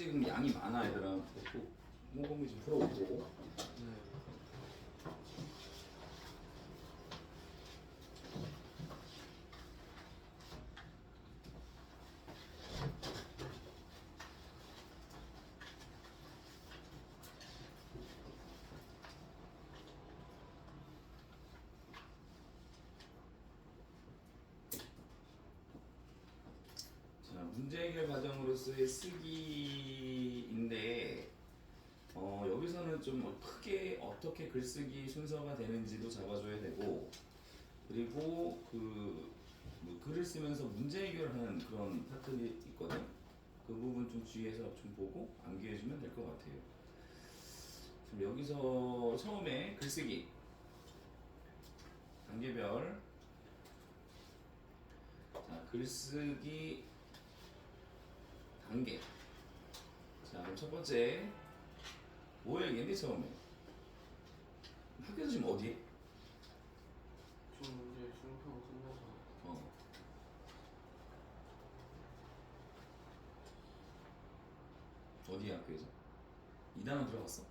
지금 양이 많아 얘들아. 또 꼼꼼히 좀 풀어보고. 네. 자, 문제 해결 과정으로서의 쓰기인데 여기서는 좀 크게 어떻게 글쓰기 순서가 되는지도 잡아줘야 되고, 그리고 뭐 글을 쓰면서 문제 해결하는 그런 파트이 있거든. 그 부분 좀 주의해서 좀 보고 암기해주면 될 것 같아요. 지금 여기서 처음에 글쓰기 단계별. 자, 글쓰기 단계. 자, 그럼 첫 번째 뭐 해야겠니? 처음에 학교에서 지금 어디에? 좀 이제 중평 끝나서 어. 어디 학교에서? 2단원 들어갔어?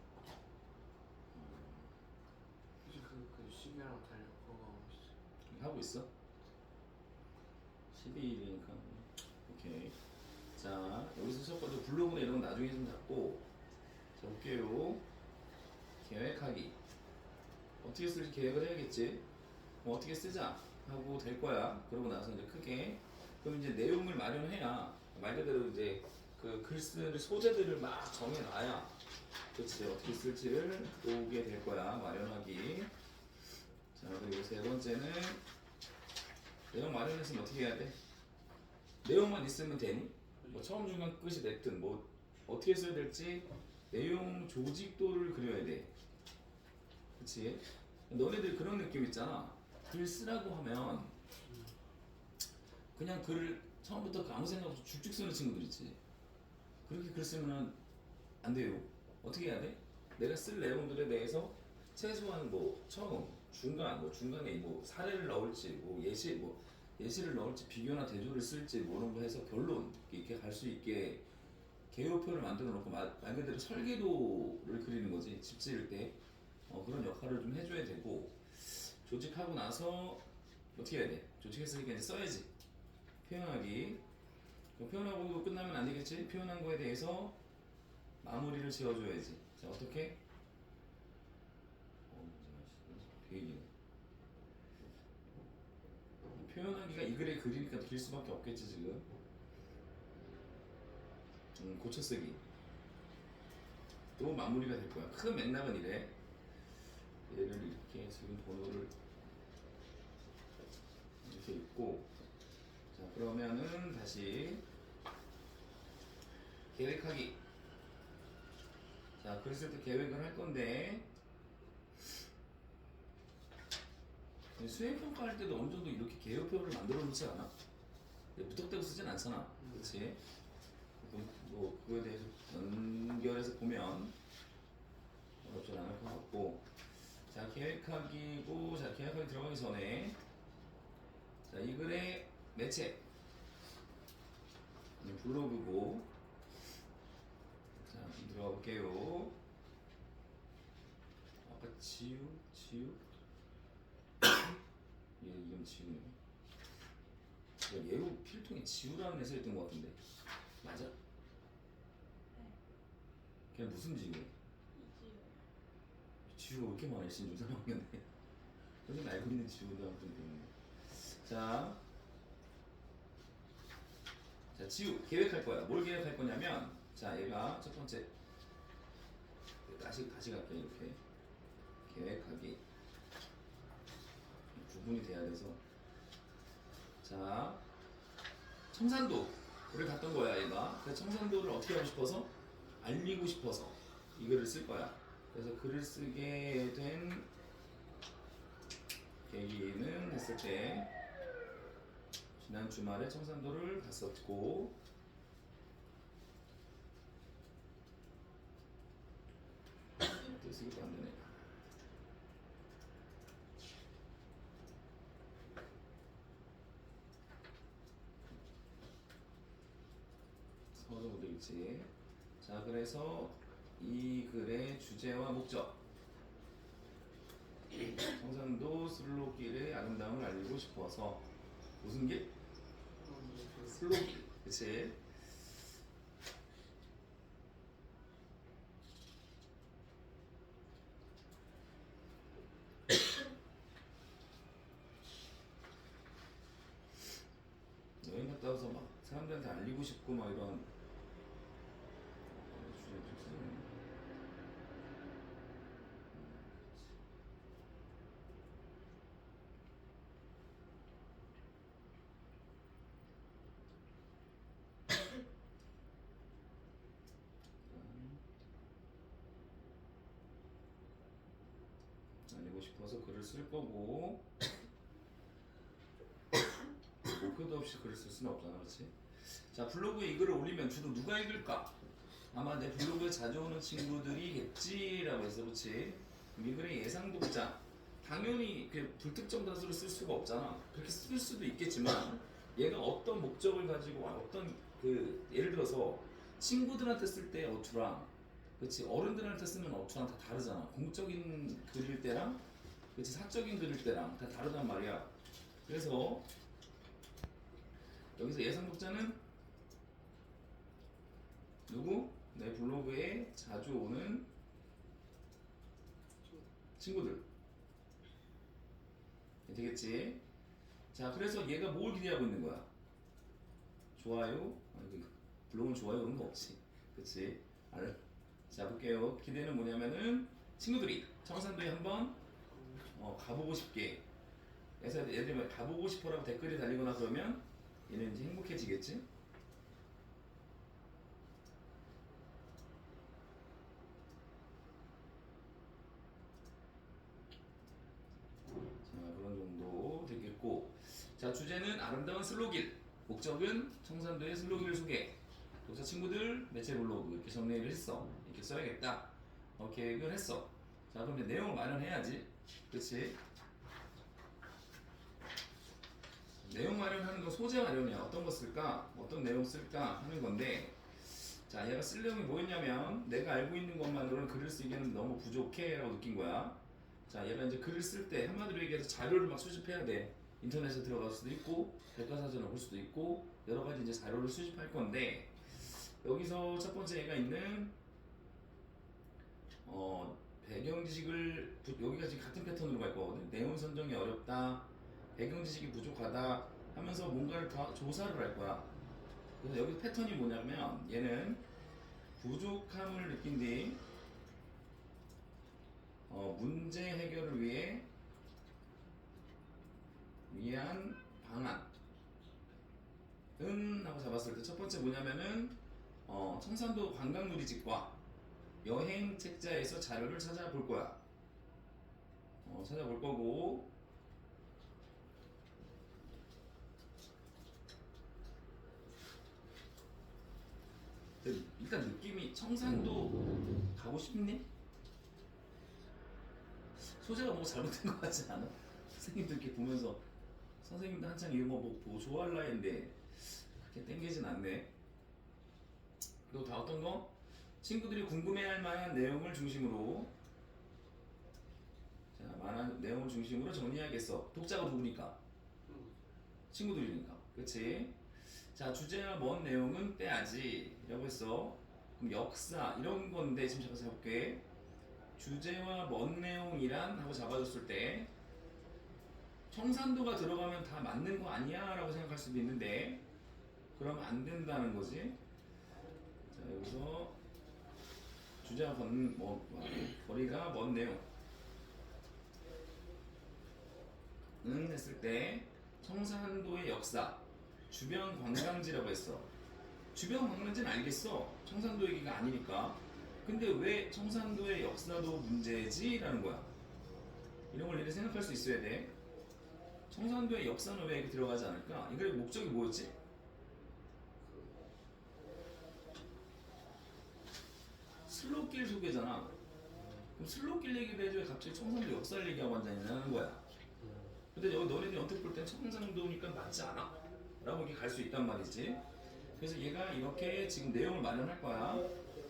이제 그 시계랑 달력 그거 하고 있어요. 하고 있어? 12일이니까 오케이. 자, 여기서 첫 번째 블로그나 이런 건 나중에 좀 잡고, 자 볼게요. 계획하기. 어떻게 쓸지 계획을 해야겠지. 뭐 어떻게 쓰자 하고 될 거야. 그러고 나서 이제 크게, 그럼 이제 내용을 마련해야, 말 그대로 이제 그 글 쓸 소재들을 막 정해놔야, 그치, 어떻게 쓸지를 보게 될 거야. 마련하기. 자, 그리고 세 번째는 내용 마련했으면 어떻게 해야 돼? 내용만 있으면 되니? 뭐 처음 중간 끝이 됐든 뭐 어떻게 써야 될지 내용 조직도를 그려야 돼. 그치? 너네들 그런 느낌 있잖아. 글 쓰라고 하면 그냥 글을 처음부터 아무 생각 없이 쭉쭉 쓰는 친구들 있지. 그렇게 글 쓰면 안 돼요. 어떻게 해야 돼? 내가 쓸 내용들에 대해서 최소한 뭐 처음, 중간, 뭐 중간에 뭐 사례를 넣을지, 뭐 예시를 넣을지, 비교나 대조를 쓸지, 뭐 이런 거 해서 결론 이렇게 갈 수 있게 개요표를 만들어 놓고 말 그대로 설계도를 그리는 거지. 집 지을 때 그런 역할을 좀 해줘야 되고, 조직하고 나서 어떻게 해야 돼? 조직했으니까 이제 써야지. 표현하기. 그럼 표현하고 끝나면 안 되겠지? 표현한 거에 대해서 마무리를 지어줘야지. 자, 어떻게? 되게 표현하기가 이 글에 그리니까 길 수밖에 없겠지 지금. 고쳐쓰기. 또 마무리가 될 거야. 큰 맥락은 이래. 얘를 이렇게 지금 번호를 이렇게 있고, 자 그러면은 다시 계획하기. 자, 글 쓸 때 계획을 할 건데, 수행평가 할 때도 어느 정도 이렇게 개요표를 만들어 놓지 않아? 무턱대고 쓰진 않잖아. 그렇지? 뭐 그거에 대해서 연결해서 보면 어렵지 않을 것 같고. 자, 계획하기고, 자, 계획하기 들어가기 전에, 자, 이 글의 매체, 블로그고, 자, 한번 들어가 볼게요. 아까 지우? 이건 지우네. 예우 필통에 지우라는 애 써있던 것 같은데. 맞아? 걔 무슨 지우야? 지우가 왜 이렇게 많아? 신중 3학년에. 요즘 알고 있는 지우도 아무튼 때문에. 자, 지우 계획할 거야. 뭘 계획할 거냐면, 자, 얘가 첫 번째, 다시 갈게. 이렇게 계획하기 구분이 돼야 돼서. 자, 청산도를 갔던 거야 얘가. 그래서 청산도를 어떻게 하고 싶어서, 알리고 싶어서 이 글을 쓸 거야. 그래서 글을 쓰게 된 계기는 했을 때, 지난 주말에 청산도를 갔었고, 또 쓰기도 안 되네. 서도 되겠지. 자, 그래서 이 글의 주제와 목적. 청산도 슬로길의 아름다움을 알리고 싶어서. 무슨 길? 슬로길. 그치? 여행 갔다 와서 막 사람들한테 알리고 싶고 막 이런 주제 좀 쓰는. 알리고 싶어서 글을 쓸 거고 목표도 없이 글을 쓸 수는 없잖아, 그렇지? 자, 블로그에 이 글을 올리면 주로 누가 읽을까? 아마 내 블로그에 자주 오는 친구들이겠지라고 해서, 그렇지? 이 글의 예상 독자, 당연히 그 불특정 다수를 쓸 수가 없잖아. 그렇게 쓸 수도 있겠지만 얘가 어떤 목적을 가지고 어떤 그 예를 들어서 친구들한테 쓸 때 어투랑, 그렇지, 어른들한테 쓰는 어투랑 다 다르잖아. 공적인 글일 때랑, 그렇지, 사적인 글일 때랑 다 다르단 말이야. 그래서 여기서 예상 독자는 누구? 내 블로그에 자주 오는 친구들. 되겠지? 자, 그래서 얘가 뭘 기대하고 있는 거야? 좋아요? 블로그는 좋아요 그런 거 없지. 그치? 자, 볼게요. 기대는 뭐냐면은 친구들이 청산도에 한번 가보고 싶게. 그래서 예를 들면 가보고 싶어라고 댓글이 달리거나 그러면 얘는 이제 행복해지겠지? 자, 그런 정도 되겠고. 자, 주제는 아름다운 슬로길. 목적은 청산도의 슬로길 소개. 독자 친구들, 매체 블로그 이렇게 정리를 했어. 이렇게 써야겠다. 계획을 했어. 자, 그럼 이제 내용을 마련해야지. 그치? 내용 마련하는 건 소재 마련이야. 어떤 거 쓸까? 어떤 내용 쓸까? 하는 건데, 자, 얘가 쓸 내용이 뭐였냐면 내가 알고 있는 것만으로는 글을 쓰기에는 너무 부족해 라고 느낀 거야. 자, 얘가 이제 글을 쓸 때 한마디로 얘기해서 자료를 막 수집해야 돼. 인터넷에 들어갈 수도 있고 백과사전을 볼 수도 있고 여러 가지 이제 자료를 수집할 건데, 여기서 첫 번째 얘가 있는 배경 지식을 여기가 지금 같은 패턴으로 갈 거거든. 내용 선정이 어렵다, 배경 지식이 부족하다 하면서 뭔가를 다 조사를 할 거야. 그래서 여기 패턴이 뭐냐면 얘는 부족함을 느낀 뒤 문제 해결을 위한 방안은 하고 잡았을 때 첫 번째 뭐냐면은 청산도 관광누리집과 여행 책자에서 자료를 찾아볼 거야. 찾아볼 거고, 일단 느낌이 청산도 가고 싶니? 소재가 뭐 잘못된 것 같지 않아? 선생님들 이렇게 보면서 선생님도 한창 이거 뭐 좋아할 나이인데 그렇게 땡기진 않네. 그리고 다 어떤 거? 친구들이 궁금해할 만한 내용을 중심으로, 자, 만한 내용을 중심으로 정리해야겠어. 독자가 누구니까? 친구들이니까. 그치? 자, 주제와 먼 내용은 빼야지 라고 했어. 그럼 역사 이런 건데 지금 잠깐 해볼게. 주제와 먼 내용이란 하고 잡아줬을 때 청산도가 들어가면 다 맞는 거 아니야 라고 생각할 수도 있는데 그러면 안 된다는 거지. 자, 여기서 주제와 거리가 먼 내용은 했을 때 청산도의 역사, 주변 관광지라고 했어. 주변 관광지는 알겠어. 청산도 얘기가 아니니까. 근데 왜 청산도의 역사도 문제지? 라는 거야. 이런 걸 얘네 생각할 수 있어야 돼. 청산도의 역사는 왜 이렇게 들어가지 않을까? 이 글의 목적이 뭐였지? 슬로길 소개잖아. 그럼 슬로길 얘기를 해줘야 갑자기 청산도 역사를 얘기하고 앉아있냐는 거야. 근데 여기 너네들이 언뜻 볼 땐 청산도니까 맞지 않아? 라고 이렇게 갈 수 있단 말이지. 그래서 얘가 이렇게 지금 내용을 마련할 거야.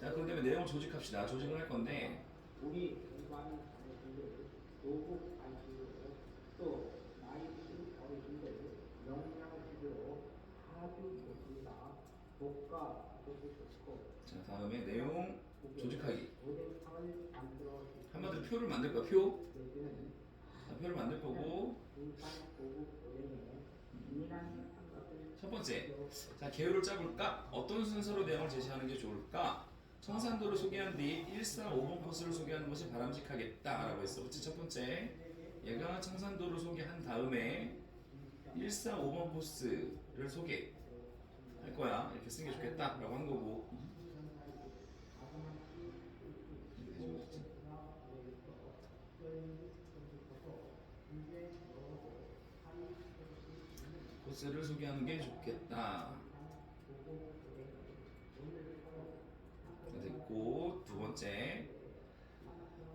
자, 그런 다음에 내용을 조직합시다. 조직을 할 건데 우리 공부하는 자녀들, 노후 안식으로 또 나이 든 어르신들 영양식으로 아주 좋습니다. 복과 복이 좋고. 자, 다음에 내용 조직하기. 오뎅탕을 만들어 한마디로 표를 만들 거야. 표. 자, 표를 만들 거고 첫 번째, 자 계율을 짜볼까? 어떤 순서로 내용을 제시하는 게 좋을까? 청산도를 소개한 뒤 145번 코스를 소개하는 것이 바람직하겠다라고 했어. 그치? 첫 번째, 얘가 청산도를 소개한 다음에 145번 코스를 소개할 거야. 이렇게 쓰는 게 좋겠다라고 한 거고. 코스를 소개하는 게 좋겠다. 됐고, 두 번째,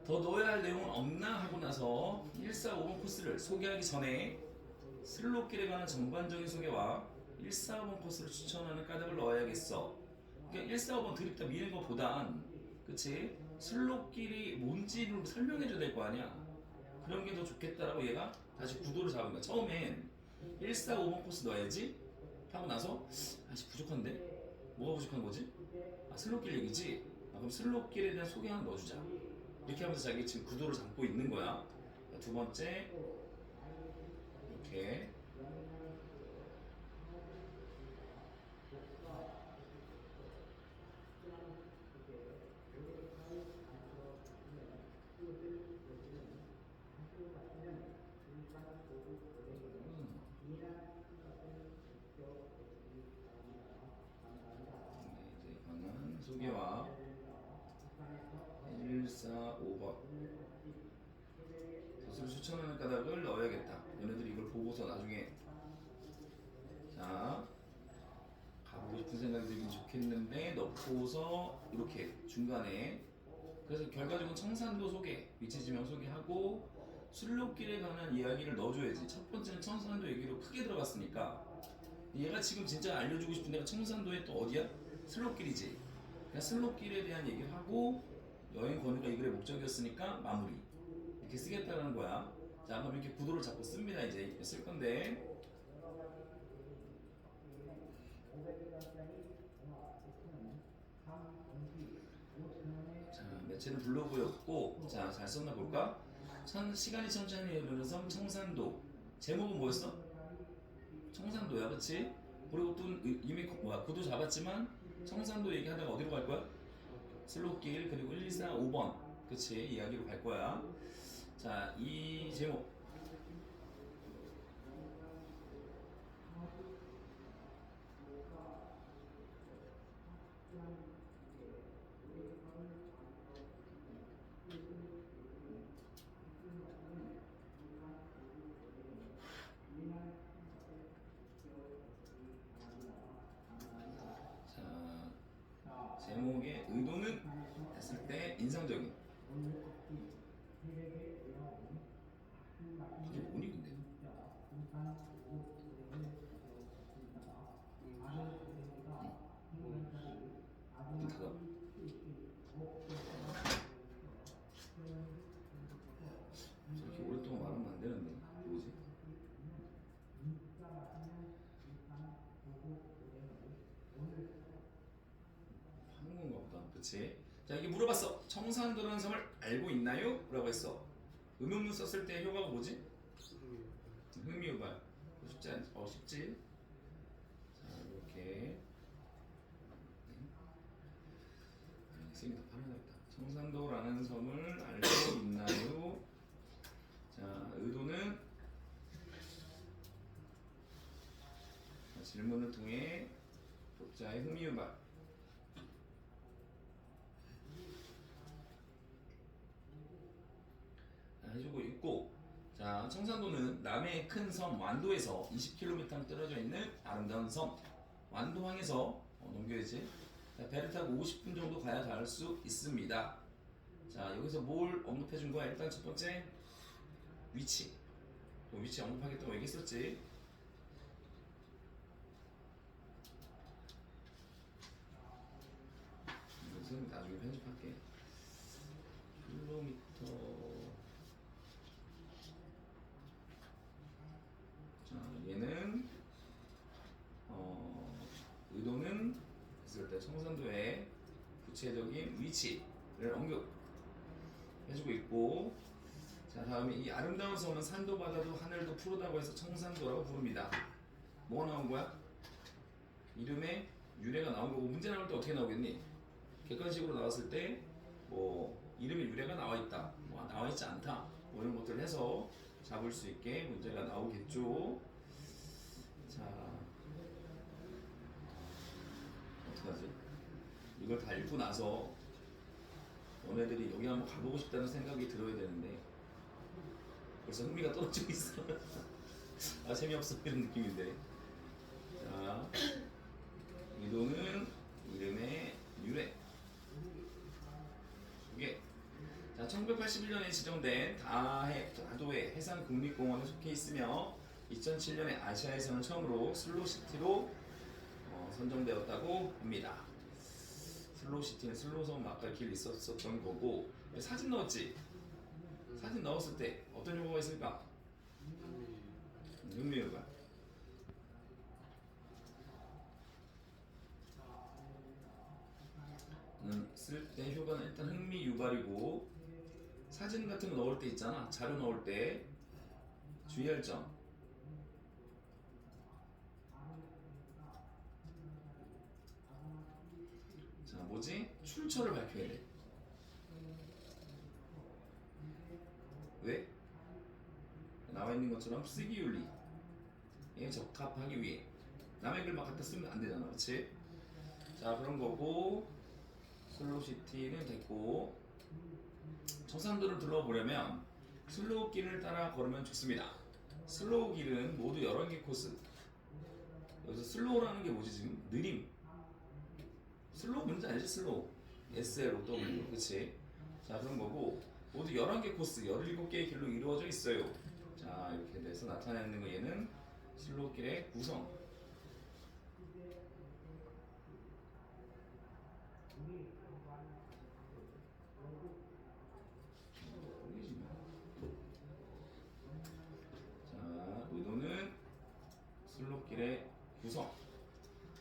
더 넣어야 할 내용은 없나 하고 나서 145번 코스를 소개하기 전에 슬로길에 관한 전반적인 소개와 145번 코스를 추천하는 까닭을 넣어야겠어. 그러니까 145번 드립다 미는 것보단, 그치? 슬로길이 뭔지를 설명해줘야 될 거 아니야. 그런 게 더 좋겠다라고 얘가 다시 구도를 잡은 거야. 처음엔 145번 코스 넣어야지 하고 나서 아씨 부족한데? 뭐가 부족한 거지? 아 슬롯길 얘기지? 아 그럼 슬롯길에 대한 소개 하나 넣어주자. 이렇게 하면서 자기 지금 구도를 잡고 있는 거야. 두 번째 이렇게 이제 관한 소개와 145번 도수를 추천하는 까닭을 넣어야겠다. 얘네들이 이걸 보고서 나중에 자 가보고 싶은 생각이 들긴 좋겠는데 넣고서 이렇게 중간에 그래서 결과적으로 청산도 소개, 위치지명 소개하고 술록길에 관한 이야기를 넣어줘야지. 첫 번째는 청산도 얘기로 크게 들어갔으니까 얘가 지금 진짜 알려주고 싶은 데가 청산도의 또 어디야? 슬롯길이지. 그러니까 슬롯길에 대한 얘기를 하고 여행 권유가 이 글의 목적이었으니까 마무리 이렇게 쓰겠다는 거야. 자 그럼 이렇게 구도를 잡고 씁니다. 이제 쓸 건데 자 매체는 블로그였고 자 잘 썼나 볼까? 시간이 천천히 흐르면서 청산도 제목은 뭐였어? 청산도야, 그치? 그리고 또 이미 구도 잡았지만 청산도 얘기하다가 어디로 갈 거야? 슬롯길 그리고 1, 2, 4, 5번 그치? 이야기로 갈 거야. 자, 이 제목 자, 제목의 의도는 했을 때 인상적인 이게 뭐니 근데? 닫아. 저렇게 오랫동안 말하면 안 되는데 뭐지? 하는 건가 보다. 그치? 자 이게 물어봤어. 청산도라는 섬을 알고 있나요? 라고 했어. 의문문 썼을 때 효과가 뭐지? 흥미유발. 쉽지 않지? 쉽지? 자 이렇게 쌤이 더 파란하겠다. 청산도라는 섬을 알고 있나요? 자 의도는 자, 질문을 통해 독자의 흥미유발 해주고 있고 자 청산도는 남해의 큰 섬 완도에서 20km 떨어져 있는 아름다운 섬 완도항에서 넘겨야지 자, 배를 타고 50분 정도 가야 닿을 수 있습니다. 자 여기서 뭘 언급해 준 거야? 일단 첫 번째 위치 위치 언급하겠다고 얘기했었지. 킬로미터는 나중에 편집할게. 킬로미터. 자, 얘는 의도는 있을 때 청산도의 구체적인 위치를 언급해주고 있고, 자 다음에 이 아름다운 섬은 산도 바다도 하늘도 푸르다고 해서 청산도라고 부릅니다. 뭐가 나온 거야? 이름에 유래가 나온 거고, 문제 나올 때 어떻게 나오겠니? 객관식으로 나왔을 때 뭐 이름에 유래가 나와 있다, 뭐 나와 있지 않다, 뭐 이런 것들을 해서 잡을 수 있게 문제가 나오겠죠. 자, 어떡하지? 이걸 다 읽고 나서 너네들이 여기 한번 가보고 싶다는 생각이 들어야 되는데 벌써 흥미가 떨어지고 있어. 아, 재미없어 이런 느낌인데. 자, 의도는 이름의 유래. 이게 자 1981년에 지정된 다도해 해상국립공원에 속해 있으며 2007년에 아시아에서는 처음으로 슬로시티로 선정되었다고 합니다. 슬로시티는 슬로섬 아까 길 있었던 거고, 사진 넣었지? 사진 넣었을 때 어떤 용어가 있을까? 흥미유발. 쓸 때 효과는 일단 흥미유발이고, 사진 같은 거 넣을 때 있잖아, 자료 넣을 때 주의할 점. 자, 뭐지? 출처를 밝혀야 돼. 왜? 나와 있는 것처럼 쓰기 윤리에 적합하기 위해. 남의 글 막 갖다 쓰면 안 되잖아, 그렇지? 자, 그런 거고, 슬로시티는 됐고, 청산도를 둘러보려면 슬로우 길을 따라 걸으면 좋습니다. 슬로우 길은 모두 11개 코스. 여기서 슬로우라는 게 뭐지 지금? 느림. 슬로우 뭔지 알지? 슬로우. SLOW, 그치? 자, 그런 거고, 모두 11개 코스, 17개의 길로 이루어져 있어요. 자, 이렇게 돼서 나타내는 거, 얘는 슬로우 길의 구성. 자, 의도는 슬로길의 구성.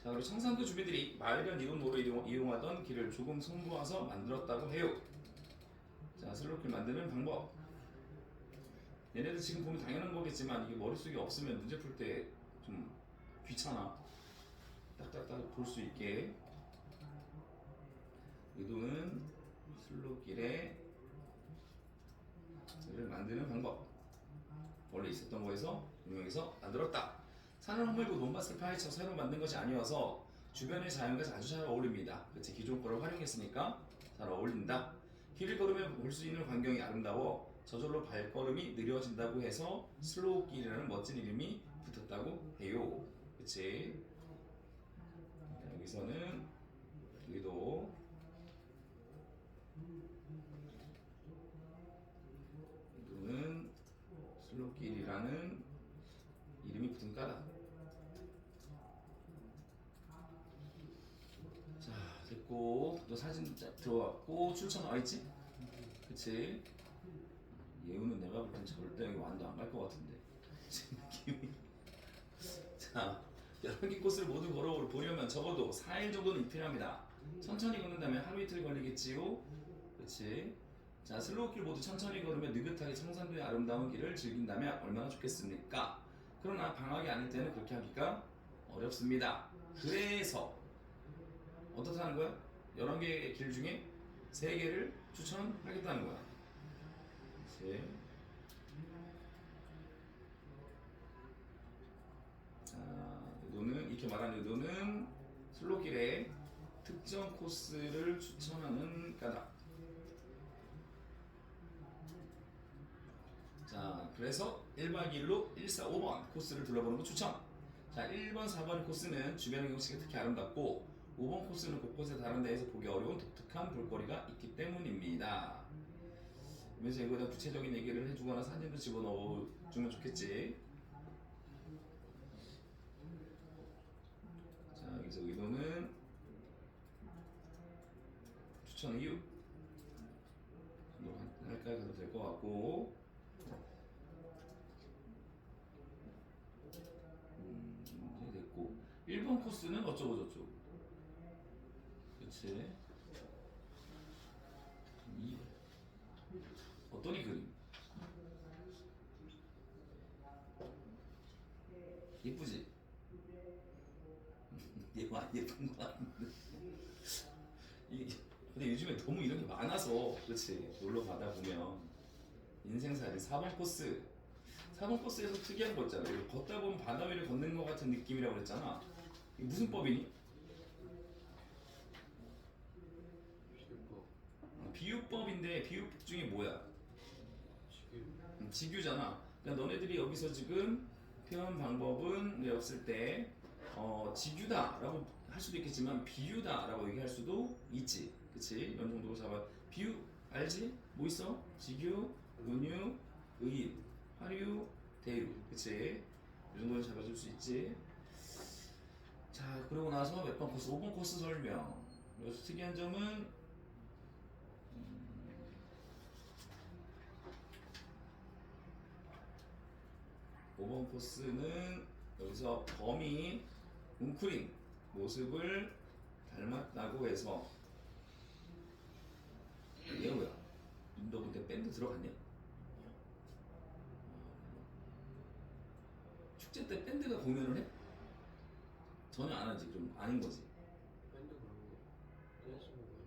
자, 그리고 청산도 주민들이 마을변 이동로로 이용하던 길을 조금 손보아서 만들었다고 해요. 자, 슬로길 만드는 방법. 얘네들 지금 보면 당연한 거겠지만 이게 머릿속에 없으면 문제 풀 때 좀 귀찮아. 딱딱딱 볼 수 있게. 의도는 슬로길의 를 만드는 방법. 원래 있었던 거에서 응용해서 만들었다. 산을 허물고 논밭을 파헤쳐 새로 만든 것이 아니어서 주변의 자연과 아주 잘 어울립니다. 그치? 기존 거를 활용했으니까 잘 어울린다. 길을 걸으면 볼 수 있는 광경이 아름다워 저절로 발걸음이 느려진다고 해서 슬로우 길이라는 멋진 이름이 붙었다고 해요. 그치? 여기서는 의도 의도는 슬로우 길이라는 이름이 붙은 까닭. 자, 됐고, 또 사진 들어왔고, 출처 나와있지? 그치? 예우는 내가 볼 땐 절대 여기 완도 안 갈 것 같은데. 지금 느낌이. 자, 11개 코스를 모두 걸어보려면 적어도 4일 정도는 필요합니다. 천천히 걷는다면 하루 이틀 걸리겠지요? 그치? 자, 슬로우길 모두 천천히 걸으며 느긋하게 청산도의 아름다운 길을 즐긴다면 얼마나 좋겠습니까? 그러나 방학이 아닐 때는 그렇게 하기가 어렵습니다. 그래서 어떻다는 거야? 11개의 길 중에 3개를 추천하겠다는 거야. 그치? 자, 의도는, 이렇게 말하는 의도는 슬로길의 특정 코스를 추천하는 까닭. 자, 그래서 1박 2일로 1, 4, 5번 코스를 둘러보는 거 추천. 자, 1번, 4번 코스는 주변의 경치가 특히 아름답고 5번 코스는 곳곳에 다른 데에서 보기 어려운 독특한 볼거리가 있기 때문입니다. 그래서 이거에 대한 구체적인 얘기를 해주거나 사진도 집어넣어주면 좋겠지. 자, 여기서 의도는 추천 이유 할까요? 가도 될 것 같고 이제 됐고 1번 코스는 어쩌고 저쩌고 그치 이 어떤 이 그림 예쁘지? 얘 많이 예쁜 거 같은데 근데 요즘에 너무 이런 게 많아서 그렇지 놀러 가다 보면 인생살이 4번 코스 4번 코스에서 특이한 거 있잖아 이거 걷다 보면 바다 위를 걷는 것 같은 느낌이라고 그랬잖아 이게 무슨 법이니? 비유법. 비유법인데 비유법 중에 뭐야? 지금 직유잖아 그러니까 너네들이 여기서 지금 표현 방법은 없을 때 직유다 라고 할 수도 있겠지만 비유다 라고 얘기할 수도 있지 그치? 이런 정도로 잡아 비유 알지? 뭐 있어? 직유, 은유, 의인, 하류, 대유 그치? 이 정도로 잡아줄 수 있지 자 그러고 나서 몇 번 코스? 5번 코스 설명 여기서 특이한 점은 5번 코스는 여기서 범이 웅크린 모습을 닮았다고 해서 얘 뭐야? 너 그때 밴드 들어갔냐? 축제 때 밴드가 공연을 해? 전혀 안 하지 그럼 아닌 거지 밴드 그러고 댄스 부분.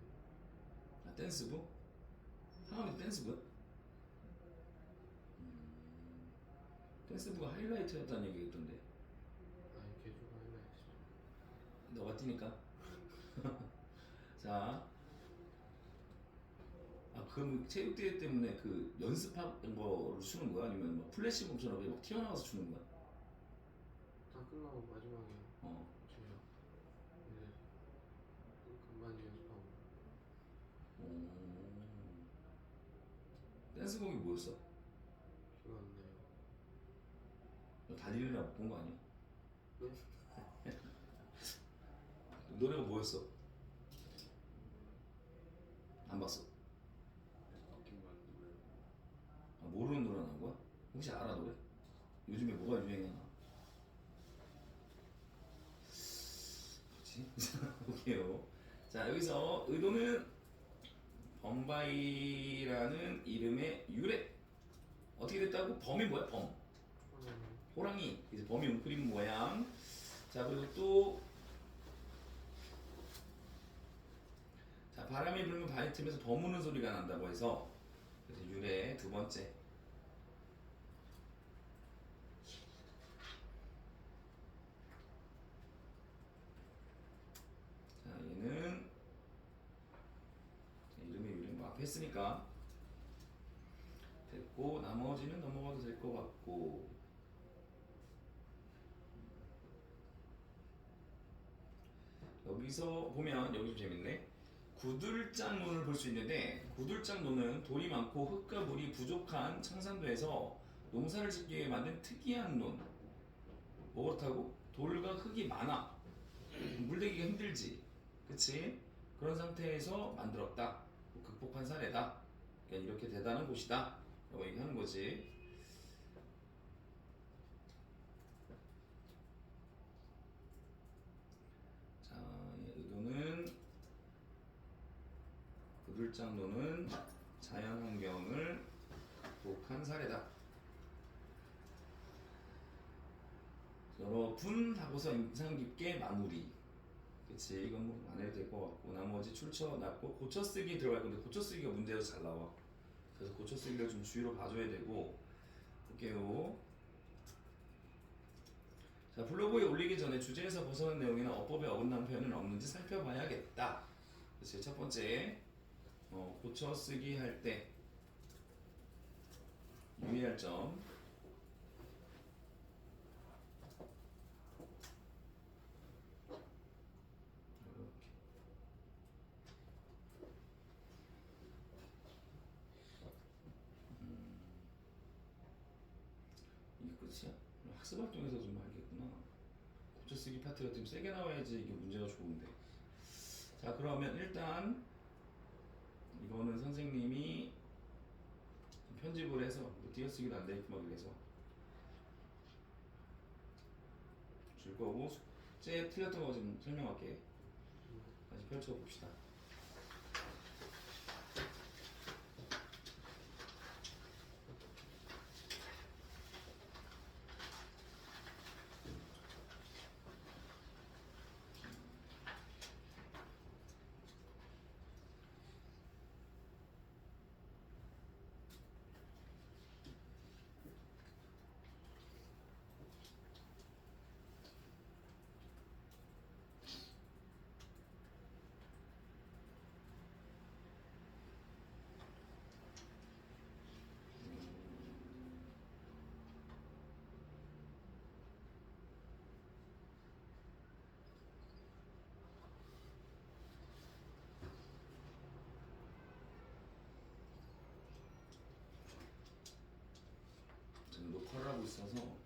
아 댄스부? 상암이 댄스부야? 댄스부가 하이라이트였다는 얘기가 있던데 아니 개주가 하이라이트. 너가 뛰니까 자 그럼 체육대회 때문에 그 연습한 거를 추는 거야? 아니면 뭐 플래시몹처럼 그냥 막 튀어나와서 추는 거야? 다 끝나고 마지막에 어. 제가 이제 간만에 연습하고. 댄스곡이 뭐였어? 기억 안 나요. 너 달리느라 못 본 거 아니야? 네? 노래가 뭐였어? 안 봤어. 모르는 노래 나온 거야? 혹시 알아 노래? 요즘에 뭐가 유행이야? 뭐지? 볼게요. 자 여기서 의도는 범바이라는 이름의 유래 어떻게 됐다고? 범이 뭐야? 범 호랑이 이제 범이 웅크린 모양 자 그리고 또 자, 바람이 불면 바위 틈에서 버무는 소리가 난다고 해서 그래서 유래 두 번째 자 얘는 이름의 유래 뭐 앞에 했으니까 됐고 나머지는 넘어가도 될 것 같고 여기서 보면 여기 좀 재밌네 구들장론을 볼 수 있는데 구들장론은 돌이 많고 흙과 물이 부족한 청산도에서 농사를 짓기 위해 만든 특이한 논 뭐 그렇다고? 돌과 흙이 많아 물대기가 힘들지 그치? 그런 상태에서 만들었다 극복한 사례다 그러니까 이렇게 대단한 곳이다 라고 얘기하는 거지 자 의도는 구들장로는 자연환경을 극복한 사례다 여러분 하고서 인상 깊게 마무리 그치 이건 뭐 안 해도 될 것 같고 나머지 출처났고 고쳐쓰기 들어갈 건데 고쳐쓰기가 문제로 잘 나와 그래서 고쳐쓰기를 좀 주의로 봐줘야 되고 볼게요 자 블로그에 올리기 전에 주제에서 벗어난 내용이나 어법에 어긋난 표현은 없는지 살펴봐야겠다 그치 첫 번째 고쳐쓰기 할 때 유의할 점 이게 끝이야? 학습 활동에서 좀 알겠구나. 고쳐쓰기 파트가 좀 세게 나와야지 이게 문제가 좋은데. 자 그러면 일단 이거는 선생님이 편집을 해서 뭐 띄어쓰기도 안 되게끔 그래서 줄 거고 숙제 틀렸던 거 좀 설명할게. 다시 펼쳐 봅시다. 지금 녹화를 하고 있어서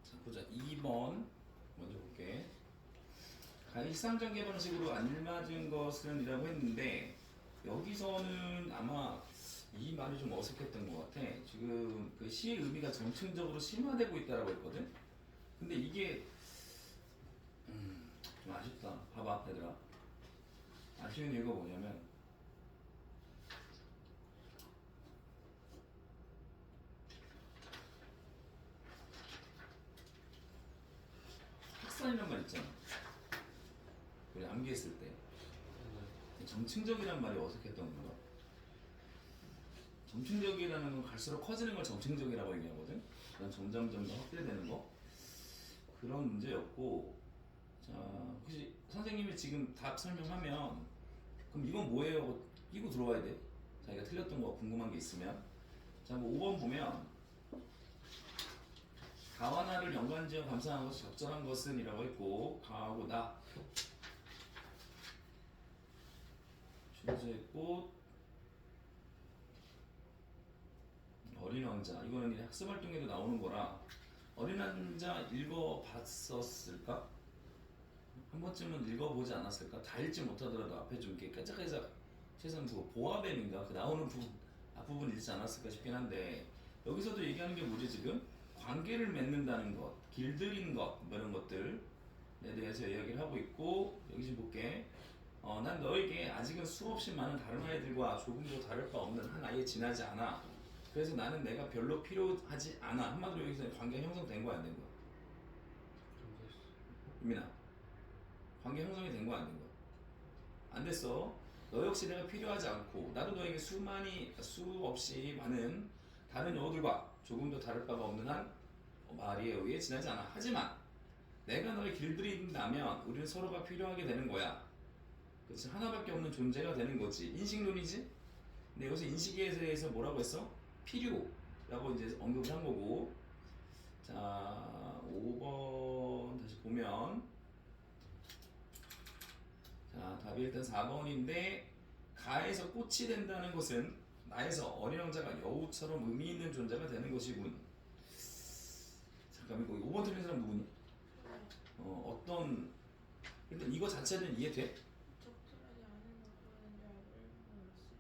자, 보자. 2번 먼저 볼게. 일상전개 방식으로 알맞은 것은 이라고 했는데 여기서는 아마 이 말이 좀 어색했던 것 같아. 지금 그 시의 의미가 점층적으로 심화되고 있다라고 했거든. 근데 이게 좀 아쉽다. 봐봐 얘들아. 아쉬운 이유가 뭐냐면 학산이란 말 있잖아. 우리 암기했을 때 점층적이란 말이 어색했던 건가? 점층적이라는 건 갈수록 커지는 걸 점층적이라고 얘기하거든. 그냥 점점 더 확대되는 거 그런 문제였고, 자 혹시 선생님이 지금 답 설명하면 그럼 이건 뭐예요? 끼고 들어와야 돼. 자기가 틀렸던 거 궁금한 게 있으면. 자, 뭐 5번 보면 가와 나를 연관지어 감상한 것이 적절한 것은 이라고 했고, 가하고 나 준수의 꽃 어린 왕자, 이거는 이제 학습 활동에도 나오는 거라 어린 왕자 읽어봤었을까? 한 번쯤은 읽어보지 않았을까? 다 읽지 못하더라도 앞에 좀 이렇게 깔짝깔짝 최소한 그 보아뱀인가 그 나오는 부분 앞부분 읽지 않았을까 싶긴 한데, 여기서도 얘기하는 게 뭐지 지금? 관계를 맺는다는 것, 길들인 것, 뭐 이런 것들에 대해서 이야기를 하고 있고, 여기 좀 볼게. 난 너에게 아직은 수없이 많은 다른 아이들과 조금도 다를 바 없는 한 아이에 지나지 않아. 그래서 나는 내가 별로 필요하지 않아. 한마디로 여기서 관계 형성된 거야, 안 된 거야? 유민아, 관계 형성이 된 거야, 안 된 거야? 안 됐어. 너 역시 내가 필요하지 않고 나도 너에게 수없이 많은 다른 여우들과 조금도 다를 바가 없는 한 마리에 의해 지나지 않아. 하지만 내가 너를 길들인다면 우리는 서로가 필요하게 되는 거야. 그렇지, 하나밖에 없는 존재가 되는 거지. 인식론이지. 근데 여기서 인식에 대해서 뭐라고 했어? 필요라고 이제 언급을 한 거고. 자, 5번 다시 보면, 자, 답이 일단 4번인데 가에서 꽃이 된다는 것은 나에서 어린 왕자가 여우처럼 의미 있는 존재가 되는 것이군. 잠깐만, 이거 5번 틀린 사람 누구니? 어떤 일단 이거 자체는 이해돼? 적절하지 않은 것보다는 잘 몰랐어요.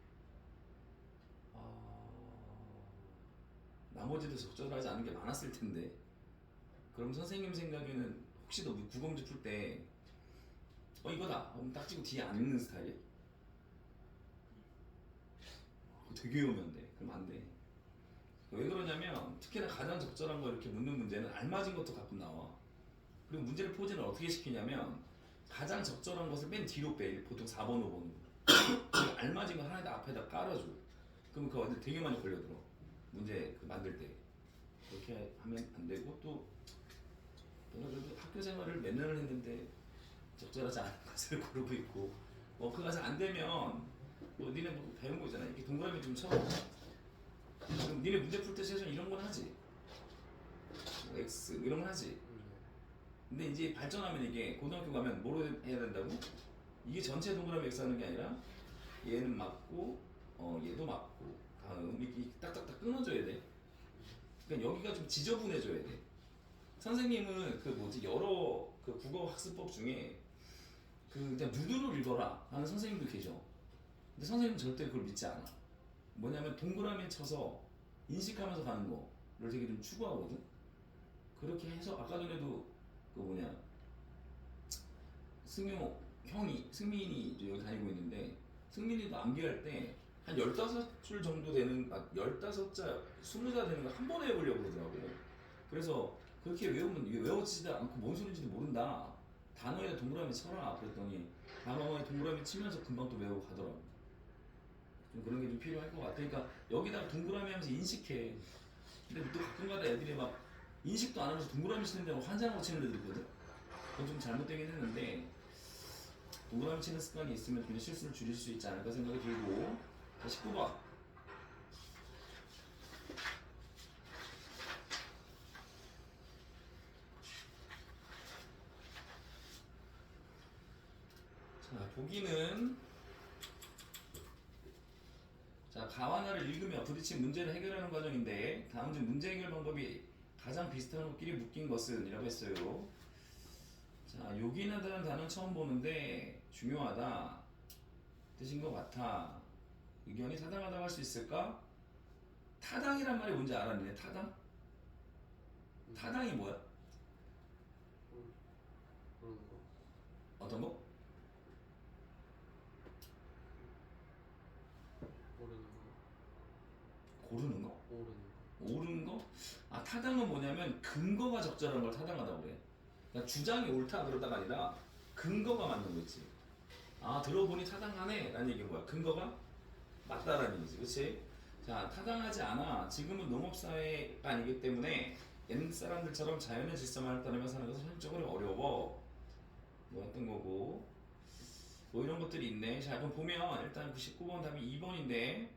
나머지도 적절하지 않은 게 많았을 텐데. 그럼 선생님 생각에는 혹시 너 국어문제 풀 때 이거다 그럼 딱 찍고 뒤에 안 읽는 스타일이야? 그거 되게 위험해. 그럼 안 돼. 왜 그러냐면 특히나 가장 적절한 거 이렇게 묻는 문제는 알맞은 것도 가끔 나와. 그리고 문제를 포진을 어떻게 시키냐면 가장 적절한 것을 맨 뒤로 빼. 보통 4번, 5번으로. 그리고 알맞은 거 하나에다 앞에다 깔아줘. 그럼 그 어디 되게 많이 걸려들어. 문제 그 만들 때. 그렇게 하면 안 되고 또 내가 그래도 학교 생활을 몇 년을 했는데 적절하지 않은 것을 고르고 있고 그거 안 되면 니네 뭐 배운 거 있잖아. 이렇게 동그라미 좀 쳐. 그럼 니네 문제 풀 때 최소한 이런 건 하지. X 이런 건 하지. 근데 이제 발전하면 이게 고등학교 가면 뭐로 해야 된다고? 이게 전체 동그라미 X 하는 게 아니라 얘는 맞고 얘도 맞고 다음 이렇게 딱딱딱 끊어줘야 돼. 그러니까 여기가 좀 지저분해져야 돼. 선생님은 여러 그 국어 학습법 중에 그냥 누드로 읽어라 하는 선생님도 계셔. 근데 선생님은 절대 그걸 믿지 않아. 뭐냐면 동그라미 쳐서 인식하면서 가는 거를 되게 좀 추구하거든. 그렇게 해서 아까 전에도 승용 형이 승민이 여기 다니고 있는데 승민이도 암기할 때 한 15줄 정도 되는 15자 20자 되는 거 한 번에 해보려고 그러더라고. 그래서 그렇게 외우면 이게 외워지지도 않고 뭔 소리인지도 모른다. 단어에다 동그라미 쳐라. 그랬더니 단어에 동그라미 치면서 금방 또 외우고 가더라고. 좀 그런 게 좀 필요할 것 같아. 그러니까 여기다가 동그라미 하면서 인식해. 근데 또 가끔가다 애들이 막 인식도 안 하면서 동그라미 치는 데는 환장하고 치는 데도 있거든. 그건 좀 잘못되긴 했는데 동그라미 치는 습관이 있으면 그냥 실수를 줄일 수 있지 않을까 생각이 들고. 자, 19번. 자, 보기는 가완화를 읽으며 부딪힌 문제를 해결하는 과정인데 다음 중 문제 해결 방법이 가장 비슷한 것끼리 묶인 것은 이라고 했어요. 자, 요긴하다는 단어는 처음 보는데 중요하다 뜻인 것 같아. 의견이 타당하다고 할 수 있을까? 타당이란 말이 뭔지 알았네. 타당? 타당이 뭐야? 그런 거. 어떤 거? 모르는 거. 고르는 거? 모르는 거. 옳은 거? 타당은 뭐냐면 근거가 적절한 걸 타당하다고 그래. 그러니까 주장이 옳다 그러다가 아니라 근거가 맞는 거 있지. 들어보니 타당하네 라는 얘기는 뭐야? 근거가 맞다라는 얘기지. 그치? 자, 타당하지 않아. 지금은 농업사회가 아니기 때문에 옛날 사람들처럼 자연의 질서만을 따르며 사는 것은 현실적으로 어려워. 어떤 거고 이런 것들이 있네. 자, 그럼 보면 일단 99번 답이 2번인데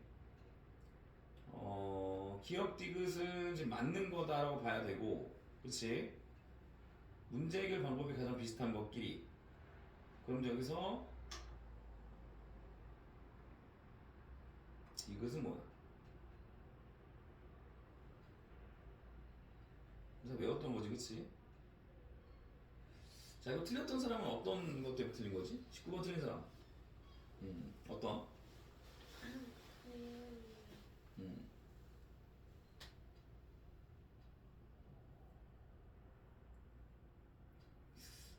기억 디귿은 지금 맞는 거다라고 봐야 되고, 그렇지? 문제 해결 방법이 가장 비슷한 것끼리. 그럼 여기서 이것은 뭐야? 그래서 외웠던 거지, 그치? 자, 이거 틀렸던 사람은 어떤 것 때문에 틀린 거지? 19번 틀린 사람. 어떤?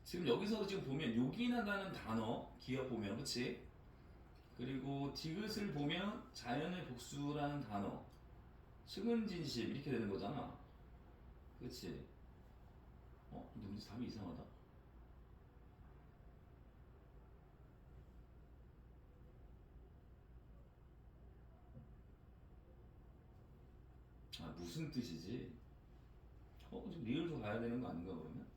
지금 여기서 지금 보면 요긴하다는 단어 기억 보면 그치? 그리고 디귿을 보면 자연의 복수라는 단어 측은진심 이렇게 되는 거잖아. 그치? 근데 답이 이상하다. 무슨 뜻이지? 지금 리을도 가야 되는 거 아닌가 그러면?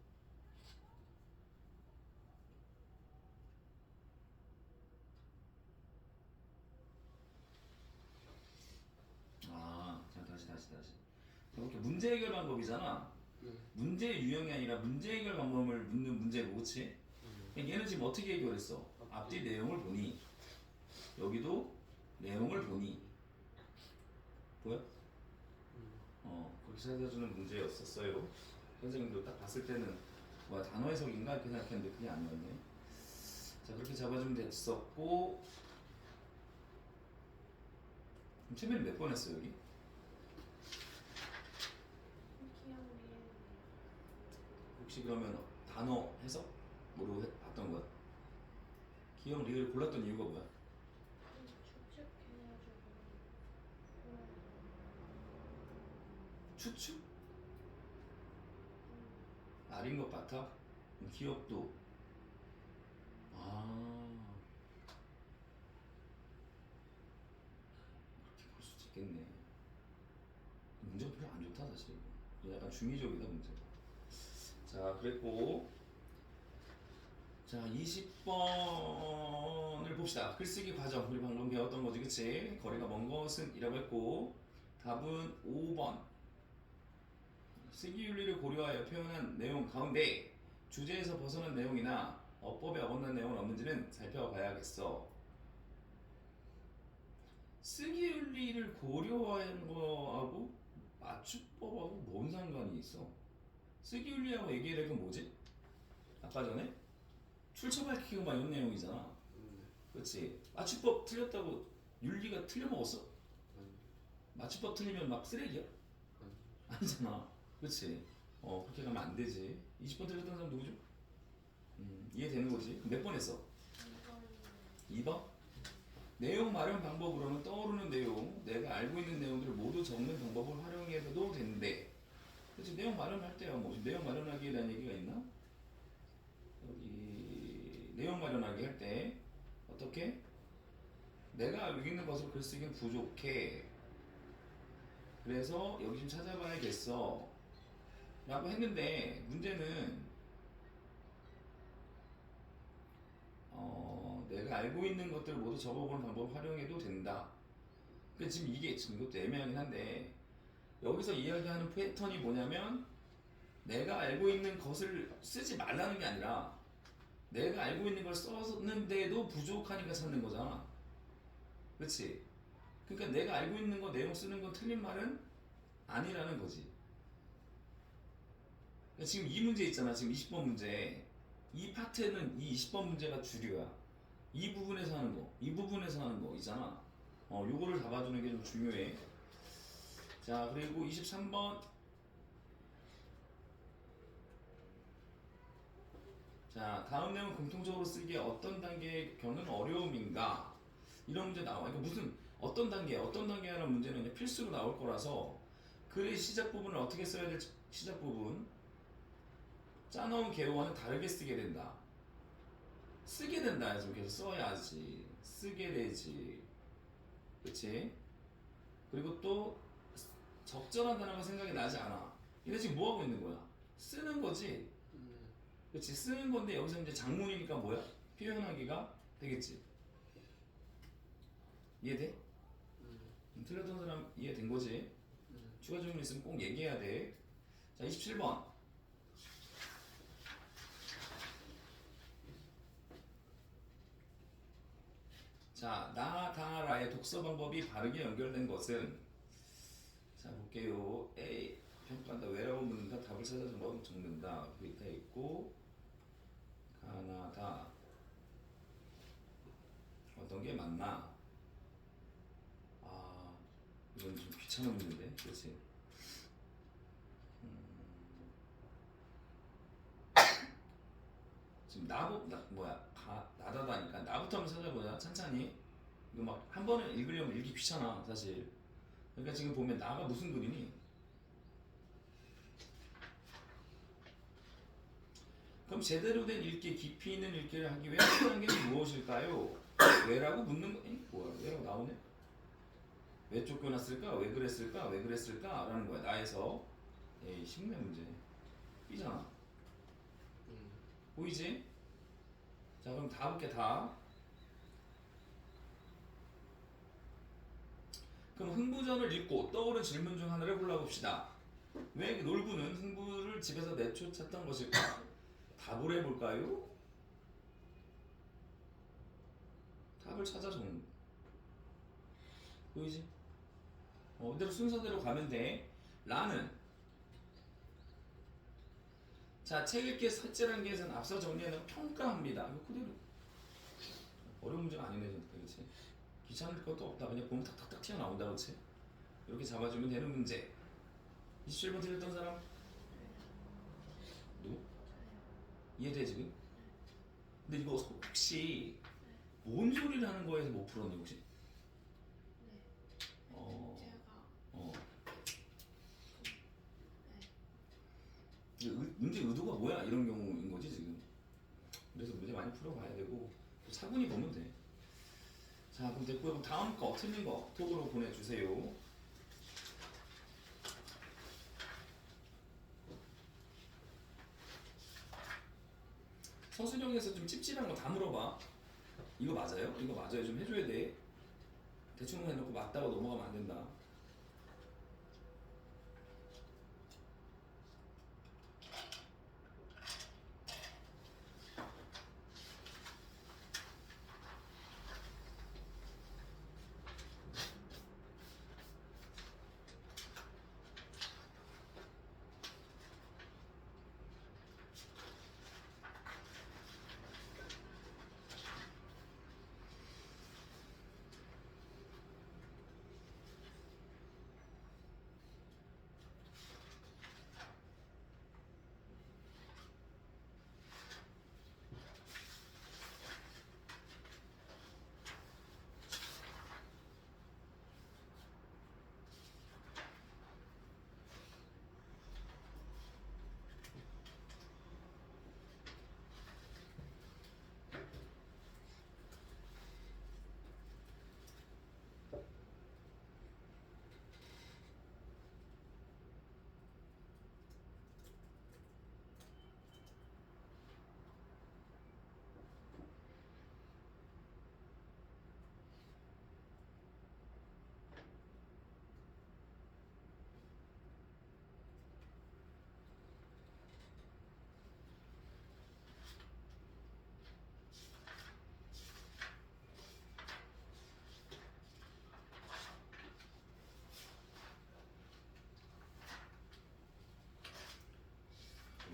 다시. 이렇게 문제 해결 방법이잖아. 네. 문제 유형이 아니라 문제 해결 방법을 묻는 문제고, 그치? 얘는 지금 어떻게 해결했어? 앞뒤 내용을 보니, 여기도 내용을 보니, 보여? 그렇게 찾아주는 문제였었어요. 선생님도 딱 봤을 때는 뭐야 단어 해석인가 이렇게 생각했는데 그게 아니었네. 자 그렇게 잡아주면 됐었고 그럼 최면이 몇 번 했어 여기? 기억 혹시 그러면 단어 해석으로 봤던 거야? 기억 리을 골랐던 이유가 뭐야? 추측해가지고 추측? 말인 것 같아? 기억도 그렇게 볼 수도 있겠네. 문제가 별로 안 좋다 사실. 약간 중의적이다 문제가. 자 그랬고 자 20번을 봅시다. 글쓰기 과정 우리 방금 배웠던 거지 그치? 거리가 먼 것은 이라고 했고 답은 5번 쓰기 윤리를 고려하여 표현한 내용 가운데 주제에서 벗어난 내용이나 어법에 어긋난 내용은 없는지는 살펴봐야겠어. 쓰기 윤리를 고려한 거하고 맞춤법하고 뭔 상관이 있어? 쓰기 윤리하고 얘기해야 될 건 뭐지? 아까 전에 출처 밝히고 막 이런 내용이잖아. 그렇지? 맞춤법 틀렸다고 윤리가 틀려먹었어? 맞춤법 틀리면 막 쓰레기야? 아니잖아. 그렇지? 그렇게 가면 안 되지. 20번 틀렸던 사람 누구죠? 이해되는 거지? 몇 번 했어? 2번? 내용 마련 방법으로는 떠오르는 내용, 내가 알고 있는 내용들을 모두 적는 방법을 활용해도 되는데, 그렇지? 내용 마련할 때야 뭐 내용 마련하기에 대한 얘기가 있나? 여기 내용 마련하기 할 때 어떻게? 내가 알고 있는 것으로 글쓰기는 부족해. 그래서 여기 좀 찾아봐야겠어. 라고 했는데 문제는 내가 알고 있는 것들을 모두 적어보는 방법을 활용해도 된다. 그러니까 지금 이게 지금 이것도 애매하긴 한데 여기서 이야기하는 패턴이 뭐냐면 내가 알고 있는 것을 쓰지 말라는 게 아니라 내가 알고 있는 걸 썼는데도 부족하니까 찾는 거잖아. 그렇지? 그러니까 내가 알고 있는 거 내용 쓰는 건 틀린 말은 아니라는 거지. 그러니까 지금 이 문제 있잖아. 지금 20번 문제. 이 파트는 이 20번 문제가 주류야. 이 부분에서 하는 거, 이 부분에서 하는 거 있잖아. 요거를 잡아주는 게 좀 중요해. 자, 그리고 23번. 자, 다음 내용 공통적으로 쓰기에 어떤 단계의 겪는 어려움인가? 이런 문제 나와. 그러니까 무슨 어떤 단계 하는 문제는 그냥 필수로 나올 거라서 글의 시작 부분을 어떻게 써야 될지 시작 부분 짜놓은 개요와는 다르게 쓰게 된다. 쓰게 된다 해서 계속 써야지. 쓰게 되지. 그치? 그리고 또 적절한 단어가 생각이 나지 않아. 얘네 지금 뭐 하고 있는 거야? 쓰는 거지. 그치? 쓰는 건데 여기서 이제 장문이니까 뭐야? 표현하기가 되겠지. 이해돼? 틀렸던 사람 이해된 거지? 추가 질문 있으면 꼭 얘기해야 돼. 자, 27번. 자, 나다라의 독서 방법이 바르게 연결된 것은 자, 볼게요. A. 평가한다. 왜라고 묻는다. 답을 찾아서 적는다. 밑에 있고 가나다. 어떤 게 맞나? 이건 좀 귀찮은 문제인데, 그렇지? 지금 나다다니까 나부터 한번 찾아보자. 찬찬히. 이거 막 한 번에 읽으려면 읽기 귀찮아, 사실. 그러니까 지금 보면 나가 무슨 글이니? 그럼 제대로 된 읽기, 깊이 있는 읽기를 하기 위해 필요한 게 무엇일까요? 왜라고 묻는 거? 뭐야? 왜라고 나오네? 왜 쫓겨났을까? 왜 그랬을까? 왜 그랬을까? 라는 거야. 나에서. 에이, 쉽네 문제. B잖아. 보이지? 자, 그럼 다 볼게, 다. 그럼 흥부전을 읽고 떠오른 질문 중 하나를 골라봅시다. 왜 놀부는 흥부를 집에서 내쫓았던 것일까? 답을 해볼까요? 답을 찾아 적는. 보이지? 이대로 순서대로 가면 돼. 라는. 자, 책 읽기의 삭제라는 게 앞서 정리해놓은 평가합니다. 이거 그대로. 어려운 문제가 아니네, 진짜. 그렇지? 귀찮을 것도 없다. 그냥 보면 탁탁탁 튀어나온다, 그렇지? 이렇게 잡아주면 되는 문제. 27번 틀렸던 사람? 누구? 이해돼, 지금? 근데 이거 혹시 뭔 소리를 하는 거에서 못 풀었니, 혹시? 네. 어. 제가 어. 네. 문제 의도가 뭐야? 이런 경우인 거지, 지금. 그래서 문제 많이 풀어봐야 되고, 또 차분히 보면 돼. 자, 그럼 됐고요. 그럼 다음 거, 틀린 거, 톡으로 보내주세요. 서술형에서 좀 찝찝한 거 다 물어봐. 이거 맞아요? 이거 맞아요? 좀 해줘야 돼. 대충 해놓고 맞다고 넘어가면 안 된다.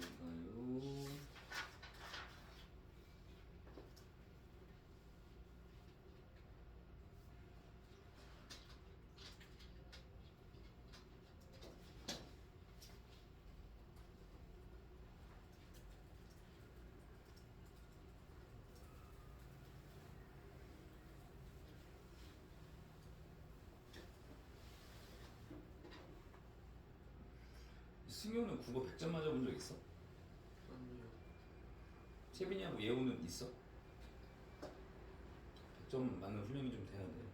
볼까요? 승효는 국어 100점 맞아본 적 있어? 아니요. 채빈이하고 예우는 있어? 100점 맞는 훈련이 좀 돼야 돼.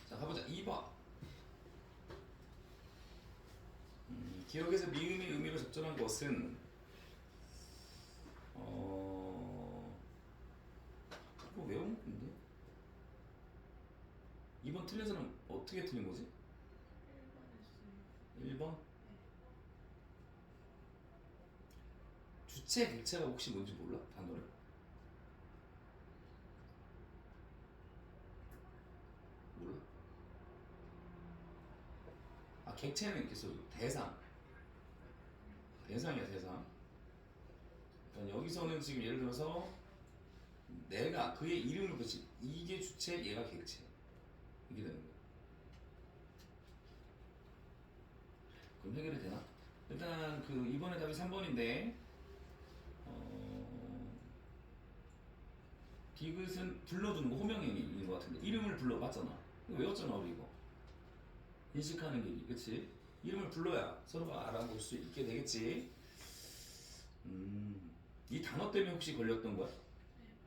자, 가보자. 2번. 기억에서 미음의 의미로 적절한 것은 이거 외운 건데? 2번 틀린 사람 어떻게 틀린 거지? 1번 했어요. 1번? 주체 객체가 혹시 뭔지 몰라? 단어를? 몰라? 아, 객체는 이렇게 써줘. 대상이야, 대상. 그러니까 여기서는 지금 예를 들어서 내가 그의 이름을 붙인 이게 주체, 얘가 객체. 이게 되는 거야. 그럼 해결이 되나? 일단 그 이번에 답이 3번인데 디귿은 불러주는 거 호명행위인 것 같은데 이름을 불러봤잖아. 이거 외웠잖아 우리 이거. 인식하는 길이, 그치? 이름을 불러야 서로가 알아볼 수 있게 되겠지. 이 단어 때문에 혹시 걸렸던 거야? 네,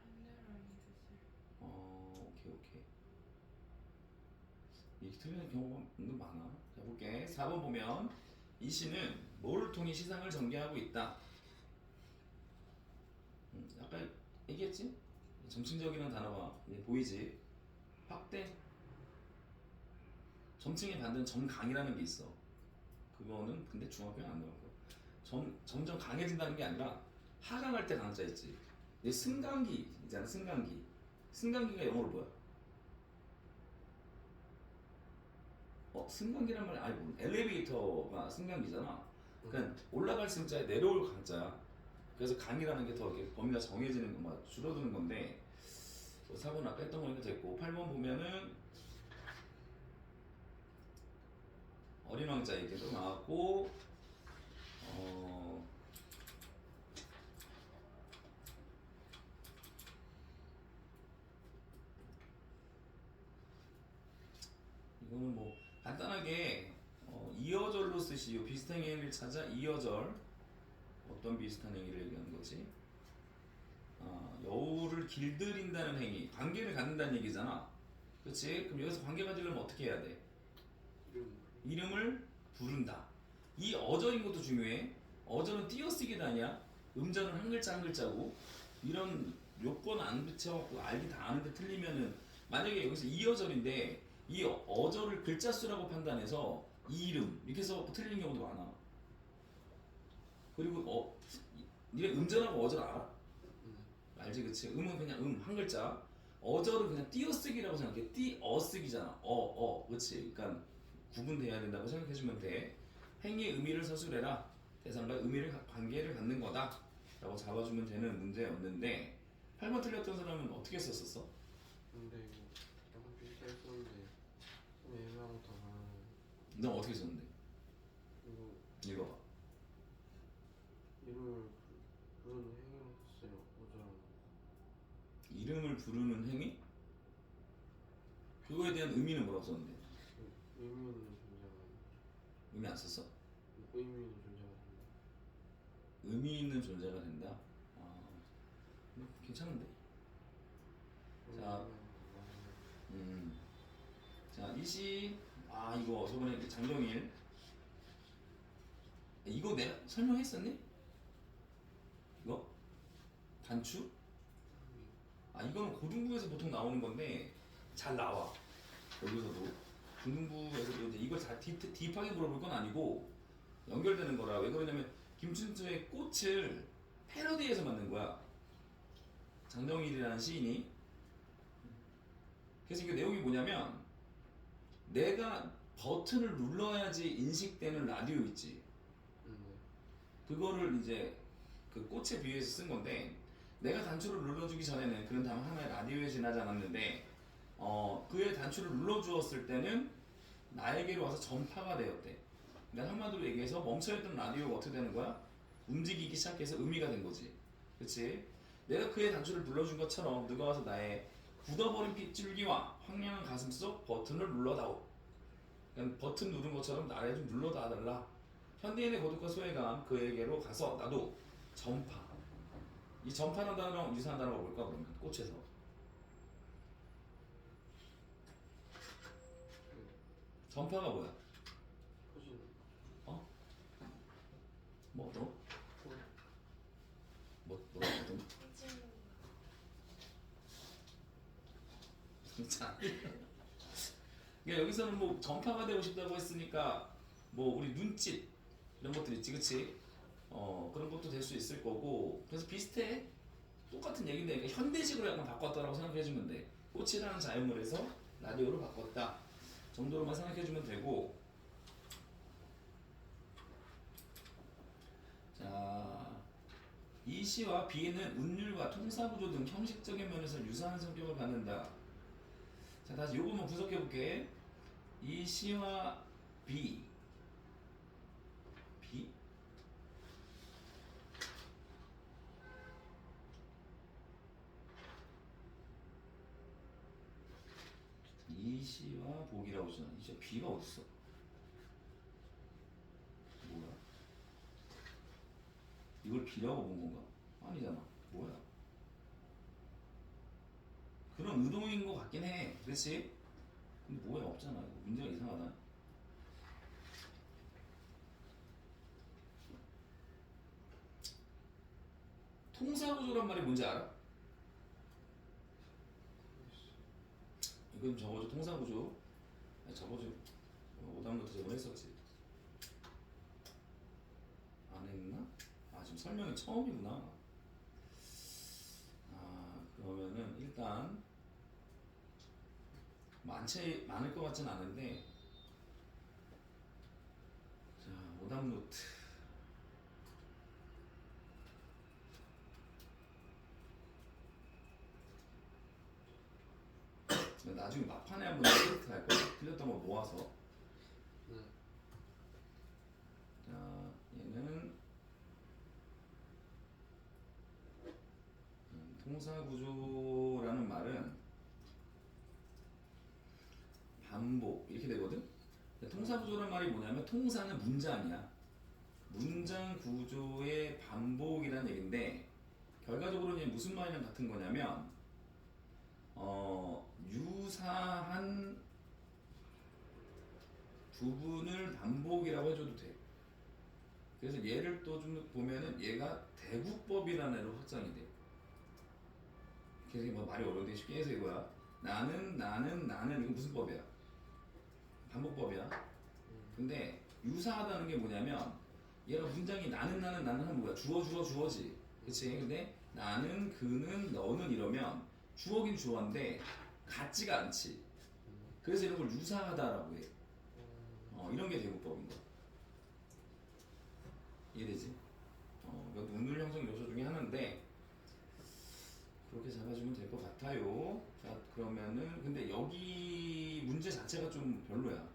반대로 알겠어요. 오케이. 이렇게 틀리는 경우가 은근 많아. 자, 볼게. 4번 보면 이 시는 뭐를 통해 시상을 전개하고 있다. 아까 얘기했지? 점층적이라는 단어가 보이지? 확대. 점층의 반대는 점강이라는 게 있어. 그거는 근데 중학교에 안 나올 거야. 점점 강해진다는 게 아니라 하강할 때 강자 있지. 근데 승강기 있잖아. 승강기. 승강기가 영어로 뭐야? 승강기란 말이 아니 뭐 엘리베이터가 승강기잖아. 그러니까 올라갈 승자에 내려올 강자야. 그래서 강이라는 게 더 이렇게 범위가 정해지는 거, 막 줄어드는 건데 4번 아까 했던 거니까 됐고 8번 보면은 어린 왕자 얘기도 나왔고 이거는 뭐 간단하게 이어절로 쓰시오. 비슷한 행위를 찾아 이어절. 어떤 비슷한 행위를 얘기하는 거지? 여우를 길들인다는 행위, 관계를 갖는다는 얘기잖아. 그렇지? 그럼 여기서 관계 가지려면 어떻게 해야 돼? 이름을 부른다. 이 어절인 것도 중요해. 어절은 띄어쓰기도 아니야. 음절은 한 글자 한 글자고. 이런 요건 안 붙여갖고 알기 다 아는데 틀리면은 만약에 여기서 이어절인데 이 어절을 글자 수라고 판단해서 이 이름 이렇게 해서 틀리는 경우도 많아. 그리고 니네 음절하고 어절 알아? 알지 그치? 음은 그냥 한 글자. 어절은 그냥 띄어쓰기라고 생각해. 띄어쓰기잖아. 그치? 그러니까 구분돼야 된다고 생각해주면 돼. 행위의 의미를 서술해라. 대상과 의미를 관계를 갖는 거다 라고 잡아주면 되는 문제였는데 8번 틀렸던 사람은 어떻게 썼었어? 근데 이거 약간 비슷했었는데 좀 애매한 것도 많아요. 넌 어떻게 썼는데? 이거 읽어봐. 이름을 부르는 행위로 썼어요. 오절하는 이름을 부르는 행위? 그거에 대한 의미는 뭐라고 썼는데? 의미 있는 존재가 의미 안 썼어? 의미 있는 존재가 된다. 의미 있는 존재가 된다? 괜찮은데? 자, 자, 이시 이거 저번에 장정일 이거 내가 설명했었니? 이거? 단추? 이거는 고등부에서 보통 나오는 건데 잘 나와. 여기서도 중등부에서도 이제 이걸 다 딥하게 물어볼 건 아니고 연결되는 거라. 왜 그러냐면 김춘수의 꽃을 패러디해서 만든 거야. 장정일이라는 시인이. 그래서 이게 내용이 뭐냐면 내가 버튼을 눌러야지 인식되는 라디오 있지. 그거를 이제 그 꽃에 비유해서 쓴 건데 내가 단추를 눌러주기 전에는 그런 다음 하나의 라디오에 지나지 않았는데 그의 단추를 눌러주었을 때는 나에게로 와서 전파가 되었대. 그러니까 한마디로 얘기해서 멈춰있던 라디오가 어떻게 되는 거야? 움직이기 시작해서 의미가 된 거지. 그치? 내가 그의 단추를 눌러준 것처럼 누가 와서 나의 굳어버린 핏줄기와 황량한 가슴 속 버튼을 눌러다오. 그러니까 버튼 누른 것처럼 나를 좀 눌러달라. 현대인의 고독과 소외감 그에게로 가서 나도 전파. 이 전파라는 단어랑 유사한 단어가 뭘까 그러면 꽃에서 전파가 뭐야? 퍼지는 뭐 어떤? 뭐가 어떤? 진짜. 그러니까 여기서는 뭐 전파가 되고 싶다고 했으니까 뭐 우리 눈짓 이런 것들 있지, 그치? 그런 것도 될 수 있을 거고. 그래서 비슷해. 똑같은 얘기인데 그러니까 현대식으로 약간 바꿨다라고 생각해주면 돼. 꽃이라는 자연물에서 라디오로 바꿨다 정도로만 생각해주면 되고. 자, 이 시와 비는 운율과 통사구조 등 형식적인 면에서 유사한 성격을 갖는다. 자, 다시 요거만 분석해볼게. 이 시와 비 이 시와 복이라고 했잖아. 이제 비가 어딨어? 뭐야? 이걸 비라고 본 건가? 아니잖아. 뭐야? 그런 의도인 것 같긴 해. 그렇지? 근데 뭐야? 없잖아. 이거 문제가 이상하다. 통사구조란 말이 뭔지 알아? 이건 적어줘. 통사구조. 적어줘. 오답노트 저번에 했었지. 안 했나? 지금 설명이 처음이구나. 일단 많을 것 같진 않은데, 자, 오답 노트. 나중에 막판에 한번 테스트 할 거야. 틀렸던 거 모아서. 네. 자, 얘는 통사구조라는 말은 반복 이렇게 되거든. 통사구조란 말이 뭐냐면 통사는 문장이야. 문장 구조의 반복이라는 얘긴데, 결과적으로 이제 무슨 말이랑 같은 거냐면 유사한 부분을 반복이라고 해줘도 돼. 그래서 얘를 또 좀 보면은 얘가 대구법이라는 애로 확장이 돼. 그래서 뭐 말이 어려운데 쉽게 해서 이거야. 나는 이거 무슨 법이야? 반복법이야. 근데 유사하다는 게 뭐냐면 얘가 문장이 나는 하면 뭐야? 주어지. 그치? 근데 나는, 그는, 너는 이러면 주어긴 주어인데 같지가 않지. 그래서 이런 걸 유사하다라고 해. 이런 게 대구법인 거야. 이해되지? 이것도 운율 형성 요소 중에 하나인데 그렇게 잡아주면 될 것 같아요. 자, 그러면은 근데 여기 문제 자체가 좀 별로야.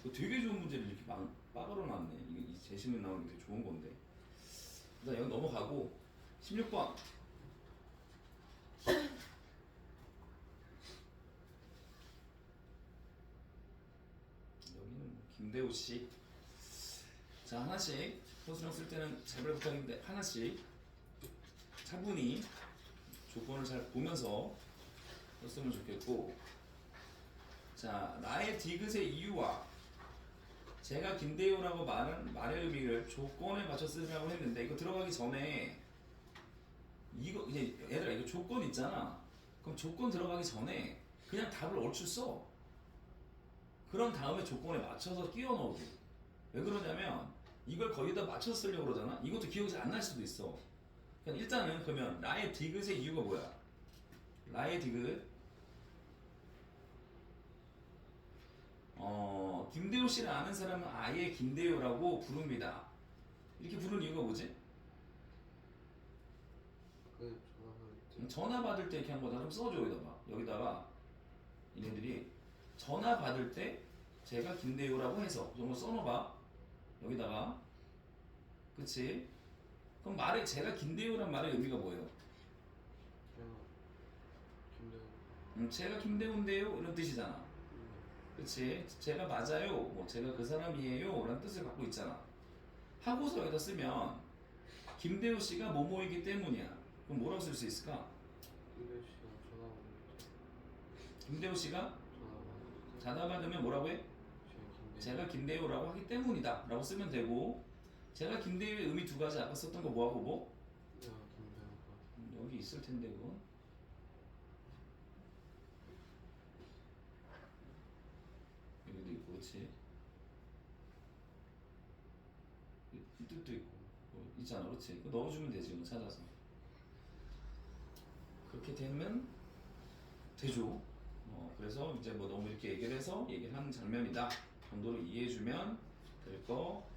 이거 되게 좋은 문제를 이렇게 빠가로 놨네. 이게 이 재시문 나오는 게 되게 좋은 건데. 일단 여기 넘어가고 16번. 여기는 김대호 씨. 자, 하나씩 호수령 쓸 때는 제발 부탁인데 하나씩 차분히 조건을 잘 보면서 썼으면 좋겠고, 자, 나의 디귿의 이유와 제가 김대호라고 말한 말의 의미를 조건에 맞춰 쓰라고 했는데, 이거 들어가기 전에 이거 이제 얘들아 이거 조건 있잖아. 그럼 조건 들어가기 전에 그냥 답을 얼추 써. 그런 다음에 조건에 맞춰서 끼워 넣어도. 왜 그러냐면 이걸 거기다 맞춰서 쓰려고 그러잖아. 이것도 기억이 잘 안 날 수도 있어. 그러니까 일단은 그러면 나의 디귿의 이유가 뭐야? 나의 디귿. 김대호 씨를 아는 사람은 아예 김대호라고 부릅니다. 이렇게 부르는 이유가 뭐지? 그 전화를 전화 받을 때 이렇게 한 거다. 그럼 써줘 여기다가. 여기다가 얘네들이 전화 받을 때 제가 김대호라고 해서 이런 거 써놓아봐. 여기다가. 그치? 그럼 말에 제가 김대호란 말의 의미가 뭐예요? 김대훈. 제가 김대호인데요 이런 뜻이잖아. 그치? 제가 맞아요. 뭐 제가 그 사람이에요 라는 뜻을 갖고 있잖아. 하고서 여기다 쓰면 김대호 씨가 뭐뭐이기 때문이야. 그럼 뭐라고 쓸 수 있을까? 김대훈 씨가 전화 받는데 김대호 씨가 전화 받는데 자다 받으면 뭐라고 해? 제가 김대호라고 하기 때문이다 라고 쓰면 되고, 제가 김대호의 의미 두 가지 아까 썼던 거 뭐하고 뭐? 내가 김대훈과 여기 있을 텐데 그건. 여기도 있고, 그렇지? 이 뜻도 있고 있잖아, 그렇지? 그거 넣어주면 되지 뭐 찾아서. 그렇게 되면 되죠. 그래서 이제 뭐 너무 이렇게 얘기를 해서 얘기를 하는 장면이다 정도로 이해해주면 될 거